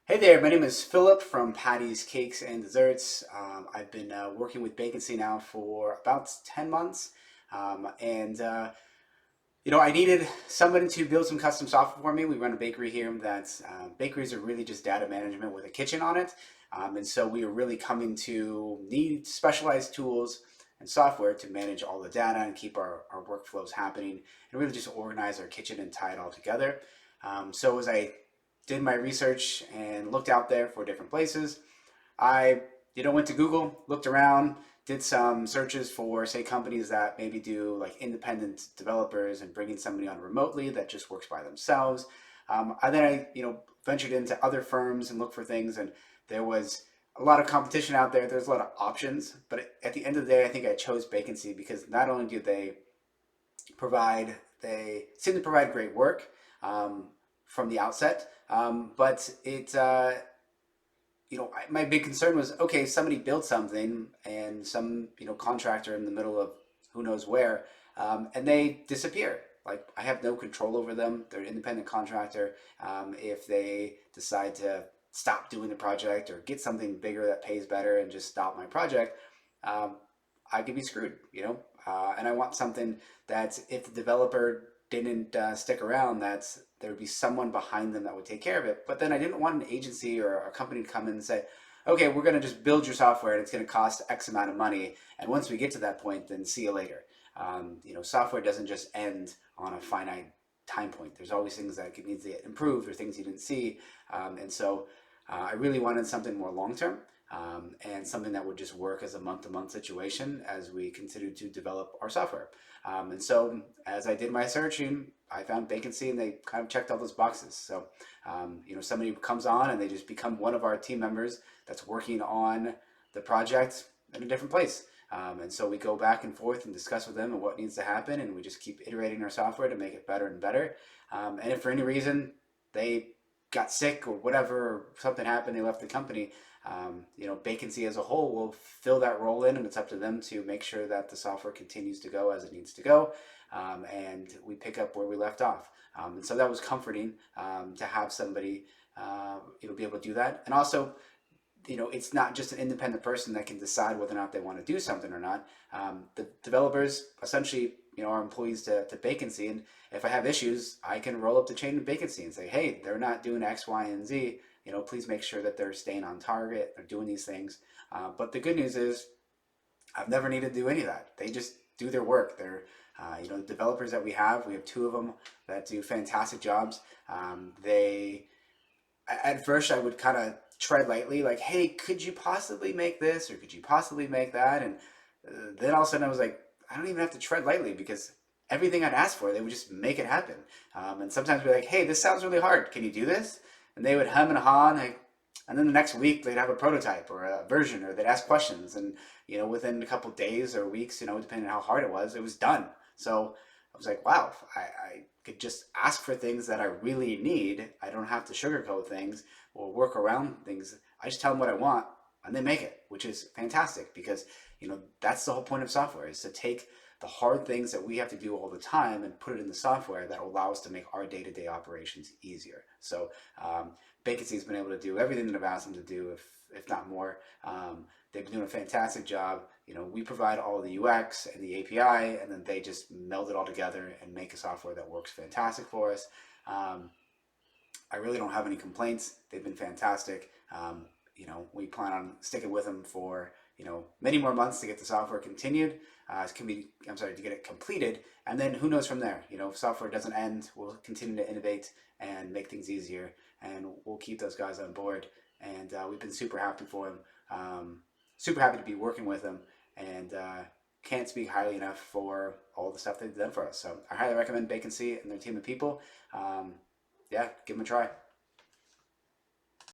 Hey there, my name is Philip from Patti's Cakes and Desserts. I've been working with Bacancy now for about 10 months. I needed somebody to build some custom software for me. We run a bakery here that's bakeries are really just data management with a kitchen on it. And so we are really coming to need specialized tools and software to manage all the data and keep our workflows happening and really just organize our kitchen and tie it all together. So as I did my research and looked out there for different places, I went to Google, looked around, did some searches for say companies that maybe do like independent developers and bringing somebody on remotely that just works by themselves. And then I ventured into other firms and looked for things, and there was a lot of competition out there. There's a lot of options, but at the end of the day, I think I chose Vacancy because not only do they seem to provide great work from the outset, but my big concern was, okay, somebody built something and some, contractor in the middle of who knows where, and they disappear. Like, I have no control over them. They're an independent contractor. If they decide to stop doing the project or get something bigger that pays better and just stop my project, um, I could be screwed. And I want something that if the developer didn't stick around, that there would be someone behind them that would take care of it. But then I didn't want an agency or a company to come in and say, okay, we're going to just build your software and it's going to cost X amount of money. And once we get to that point, then see you later. Software doesn't just end on a finite time point. There's always things that need to get improved or things you didn't see. And so I really wanted something more long term, and something that would just work as a month to month situation as we continue to develop our software. And so as I did my searching, I found Vacancy and they kind of checked all those boxes. So, somebody comes on and they just become one of our team members that's working on the project in a different place. And so we go back and forth and discuss with them and what needs to happen, and we just keep iterating our software to make it better and better. And if for any reason they got sick or whatever, or something happened, they left the company, Vacancy as a whole will fill that role in, and it's up to them to make sure that the software continues to go as it needs to go, and we pick up where we left off. And so that was comforting, to have somebody, be able to do that. And also, it's not just an independent person that can decide whether or not they want to do something or not. The developers essentially, are employees to Vacancy, and if I have issues, I can roll up the chain of Vacancy and say, hey, they're not doing X, Y, and Z. Please make sure that they're staying on target. They're doing these things. But the good news is, I've never needed to do any of that. They just do their work. The developers that we have two of them that do fantastic jobs. They At first I would kind of tread lightly, like, hey, could you possibly make this or could you possibly make that? And then all of a sudden I was like, I don't even have to tread lightly because everything I'd ask for, they would just make it happen. And sometimes be like, hey, this sounds really hard. Can you do this? And they would hum and haw, and then the next week they'd have a prototype or a version, or they'd ask questions. And, within a couple days or weeks, depending on how hard it was done. So I was like, wow, I could just ask for things that I really need. I don't have to sugarcoat things or work around things. I just tell them what I want and they make it, which is fantastic because, that's the whole point of software, is to take the hard things that we have to do all the time and put it in the software that will allow us to make our day-to-day operations easier. So Vacancy's been able to do everything that I've asked them to do, if not more. They've been doing a fantastic job. We provide all the UX and the API, and then they just meld it all together and make a software that works fantastic for us. I really don't have any complaints. They've been fantastic. We plan on sticking with them for many more months to get the software continued. To get it completed, and then who knows from there. If software doesn't end, we'll continue to innovate and make things easier, and we'll keep those guys on board. And we've been super happy for them. Super happy to be working with them, and can't speak highly enough for all the stuff they've done for us. So I highly recommend Vacancy and their team of people. Yeah, give them a try.